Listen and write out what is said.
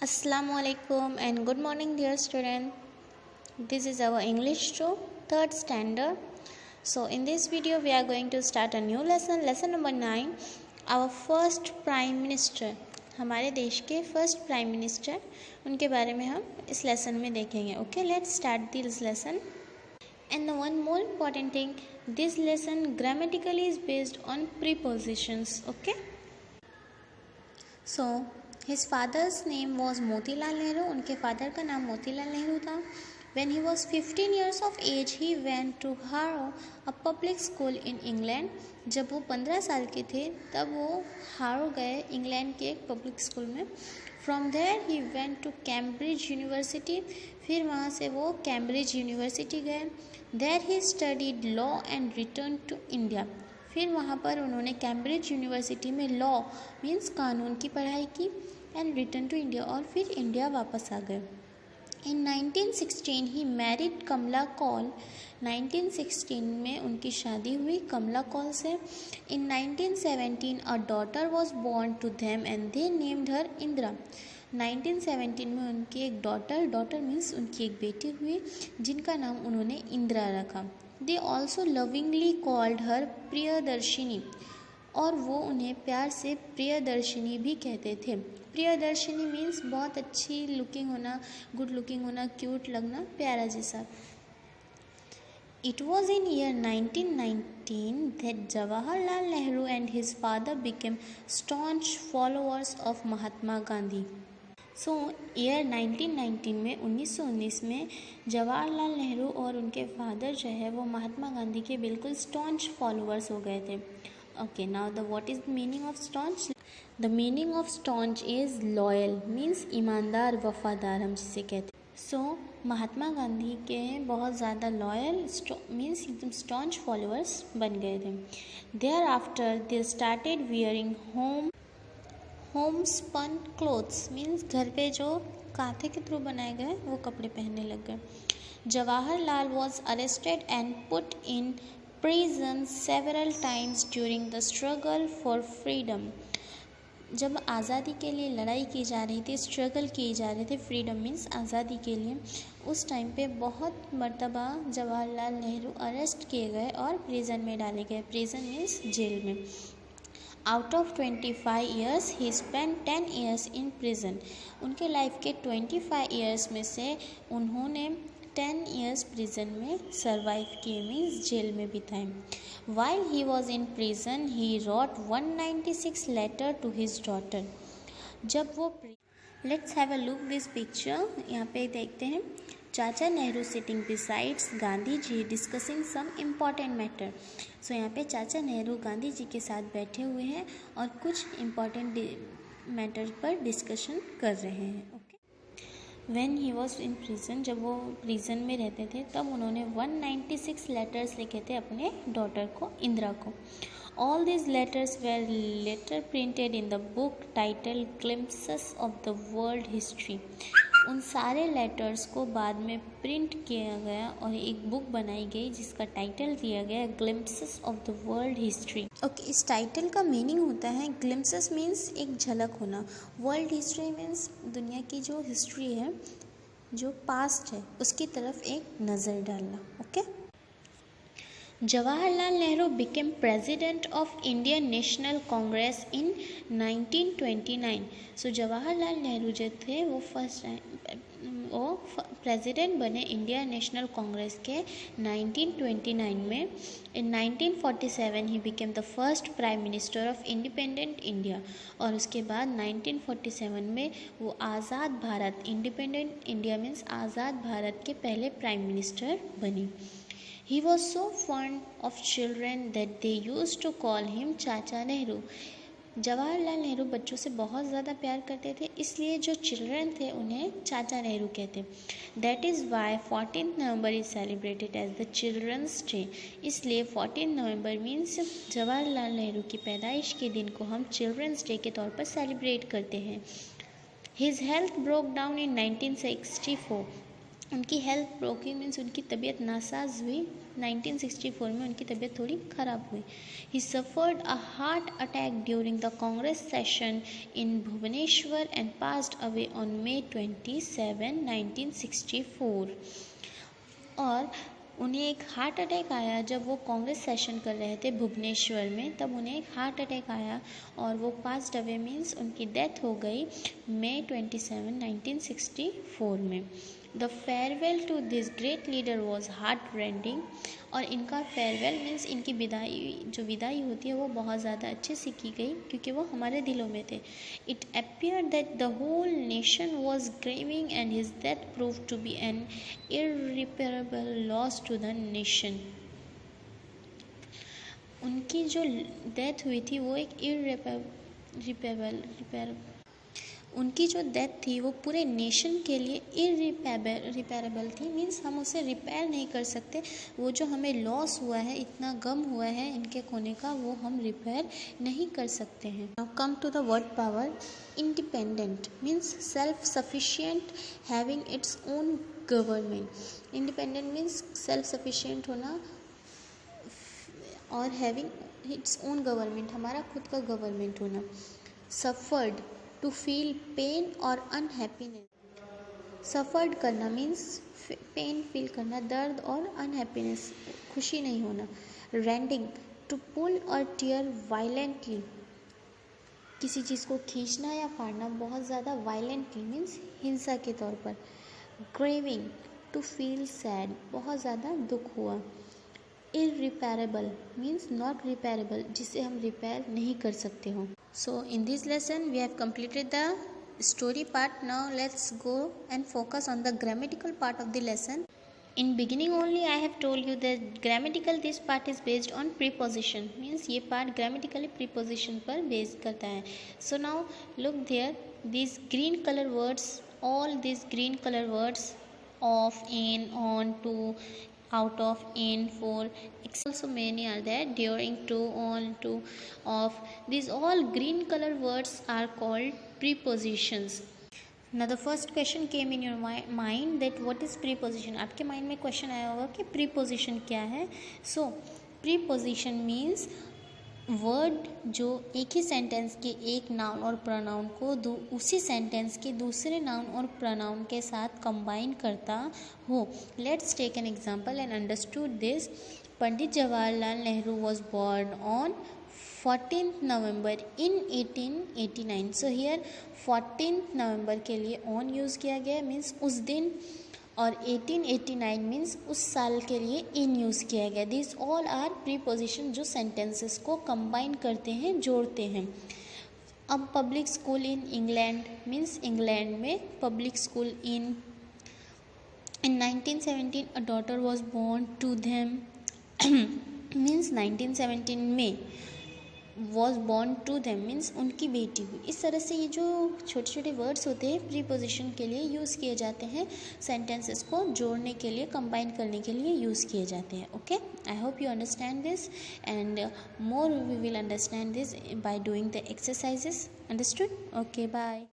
Assalamu alaikum and good morning dear student. This is our English 2 third standard. So in this video we are going to start a new lesson number 9. Our first prime minister, हमारे देश के first prime minister, उनके बारे में हम इस lesson में देखेंगे. Okay, let's start this lesson. And one more important thing, this lesson grammatically is based on prepositions. Okay, so his father's name was Motilal Nehru. उनके फादर का नाम मोतीलाल नेहरू था. When he was 15 years of age, he went to Harrow, a public school in England. जब वो 15 साल के थे तब वो हारो गए, इंग्लैंड के एक पब्लिक स्कूल में. From there he went to Cambridge University. फिर वहाँ से वो कैम्ब्रिज यूनिवर्सिटी गए. There he studied law and returned to India. फिर वहाँ पर उन्होंने कैम्ब्रिज यूनिवर्सिटी में लॉ मीन्स कानून की पढ़ाई की एंड रिटर्न टू इंडिया, और फिर इंडिया वापस आ गए. इन 1916 ही मैरिड कमला कौल. 1916 में उनकी शादी हुई कमला कौल से. In 1917 a daughter was born to them and they named her Indira. 1917 में उनकी एक डॉटर मीन्स उनकी एक बेटी हुई जिनका नाम उन्होंने इंदिरा रखा. They also lovingly called her Priyadarshini, और वो उन्हें प्यार से प्रियदर्शिनी भी कहते थे. प्रियदर्शिनी मीन्स बहुत अच्छी लुकिंग होना, गुड लुकिंग होना, क्यूट लगना, प्यारा जैसा. It was in year 1919 that Jawaharlal Nehru and his father became staunch followers of Mahatma Gandhi. So year 1919 में 1919 में जवाहरलाल नेहरू और उनके फादर जो है वो महात्मा गांधी के बिल्कुल स्टॉन्च फॉलोअर्स हो गए थे. Okay, now the what is the meaning of staunch? The meaning of staunch is loyal means ईमानदार, वफादार हम जिसे कहते हैं. सो महात्मा गांधी के बहुत ज़्यादा लॉयल मीन्स एकदम स्टॉन्च फॉलोअर्स बन गए थे. Thereafter they started wearing homespun cloths means घर पे जो कांथे के थ्रू बनाए गए वो कपड़े पहनने लग गए. Jawaharlal was arrested and put in prison several times during the struggle for freedom. जब आज़ादी के लिए लड़ाई की जा रही थी, स्ट्रगल किए जा रहे थे, फ्रीडम मीन्स आज़ादी के लिए, उस टाइम पे बहुत मर्तबा जवाहरलाल नेहरू अरेस्ट किए गए और प्रिजन में डाले गए. प्रिजन मीन्स जेल में. Out of 25 years he spend 10 years in prison. उनके लाइफ के 25 ईयर्स में से उन्होंने 10 ईयर्स प्रिजन में सर्वाइव किए मीन्स जेल में बिताए. While he was in prison he wrote 196 letter to his daughter. जब वो let's have a look this picture. यहाँ पे देखते हैं चाचा Nehru sitting besides Gandhi ji discussing some important matter. सो यहाँ पे चाचा नेहरू गांधी जी के साथ बैठे हुए हैं और कुछ इम्पॉर्टेंट मैटर पर डिस्कशन कर रहे हैं. Okay, when he was in prison, जब वो प्रिजन में रहते थे तब उन्होंने 196 लेटर्स लिखे थे अपने डॉटर को, इंदिरा को. All these letters were later printed in the book titled Glimpses of the World History. उन सारे लेटर्स को बाद में प्रिंट किया गया और एक बुक बनाई गई जिसका टाइटल दिया गया glimpses of the world history. Okay, इस टाइटल का मीनिंग होता है ग्लिम्पसेस मीन्स एक झलक होना, वर्ल्ड हिस्ट्री मीन्स दुनिया की जो हिस्ट्री है, जो पास्ट है, उसकी तरफ एक नज़र डालना. Okay. Jawaharlal Nehru became president of Indian National Congress in 1929. So Jawaharlal Nehru जो थे वो प्रेसिडेंट बने इंडिया नेशनल कांग्रेस के 1929 में. इन 1947 he became the first prime minister of independent India, और उसके बाद 1947 में वो आज़ाद भारत, इंडिपेंडेंट इंडिया मीन्स आज़ाद भारत के पहले प्राइम मिनिस्टर बनी. He was so fond of children that they used to call him चाचा नेहरू. जवाहरलाल नेहरू बच्चों से बहुत ज़्यादा प्यार करते थे, इसलिए जो चिल्ड्रन थे उन्हें चाचा नेहरू कहते. That is why 14 November is celebrated as the children's day. इसलिए 14 नवंबर मीन्स जवाहरलाल नेहरू की पैदाइश के दिन को हम चिल्ड्रंस डे के तौर पर सेलिब्रेट करते हैं. His health broke down in 1964. उनकी हेल्थ ब्रोकिंग मीन्स उनकी तबीयत नासाज हुई। 1964 में उनकी तबीयत थोड़ी ख़राब हुई। He suffered a heart attack during the Congress session in Bhubaneswar and passed away on May 27, 1964। और उन्हें एक हार्ट अटैक आया जब वो कांग्रेस सेशन कर रहे थे भुवनेश्वर में, तब उन्हें एक हार्ट अटैक आया और वो पास्ड अवे मीन्स उनकी डेथ हो गई May 27, 1964 में। The farewell to this great leader was heart rending. और इनका फेयरवेल मीन्स इनकी विदाई होती है वो बहुत ज़्यादा अच्छे से की गई क्योंकि वो हमारे दिलों में थे। It appeared that the whole nation was grieving and his death proved to be an irreparable loss to the nation। उनकी जो डेथ हुई थी वो एक उनकी जो डेथ थी वो पूरे नेशन के लिए रिपेरेबल थी। मीन्स हम उसे रिपेयर नहीं कर सकते। वो जो हमें लॉस हुआ है, इतना गम हुआ है इनके खोने का, वो हम रिपेयर नहीं कर सकते हैं। Now come to the word power. Independent means self sufficient, having its own government. Independent means self sufficient होना और हैविंग इट्स ओन गवर्नमेंट, हमारा खुद का गवर्नमेंट होना। सफर्ड टू फील पेन और अनहैप्पीनेस। सफर्ड करना मीन्स पेन फील करना, दर्द और अनहैप्पीनेस खुशी नहीं होना। रेंडिंग टू पुल और टीयर वायलेंटली, किसी चीज़ को खींचना या फाड़ना बहुत ज़्यादा वायलेंटली मीन्स हिंसा के तौर पर। ग्रीविंग टू फील सैड, बहुत ज़्यादा दुख हुआ। इररिपेरेबल मीन्स नॉट रिपेरेबल, जिसे हम रिपेयर नहीं कर सकते हो। So in this lesson we have completed the story part. Now let's go and focus on the grammatical part of the lesson. In beginning only I have told you that grammatical this part is based on preposition, means ये part grammatically preposition पर based करता है। So now look there, these green color words, all these green color words of, in, on, to, out of, in, for, also many are there, during, to, on, to, of. These all green color words are called prepositions. Now the first question came in your mind that what is preposition। आपके mind में question आया होगा कि preposition क्या है। So preposition means word जो एक ही sentence के एक नाउन और प्रोनाउन को उसी सेंटेंस के दूसरे नाउन और प्रोनाउन के साथ कंबाइन करता हो। Let's take an example and understood this. Pandit Jawaharlal Nehru was born on 14th November in 1889। So here 14th नवंबर के लिए ऑन यूज़ किया गया मीन्स उस दिन, और 1889 मीन्स उस साल के लिए इन यूज़ किया गया। दिस ऑल आर प्रीपोजिशन जो सेंटेंसेस को कंबाइन करते हैं, जोड़ते हैं। अब public school in England means England में public school. In 1917 a daughter was born to them means 1917 में was born to them means उनकी बेटी हुई। इस तरह से ये जो छोटे छोटे वर्ड्स होते हैं प्रीपोजिशन के लिए यूज़ किए जाते हैं, सेंटेंसेस को जोड़ने के लिए, कंबाइन करने के लिए यूज़ किए जाते हैं। Okay, I hope you understand this and more we will understand this by doing the exercises. Understood? Okay, bye.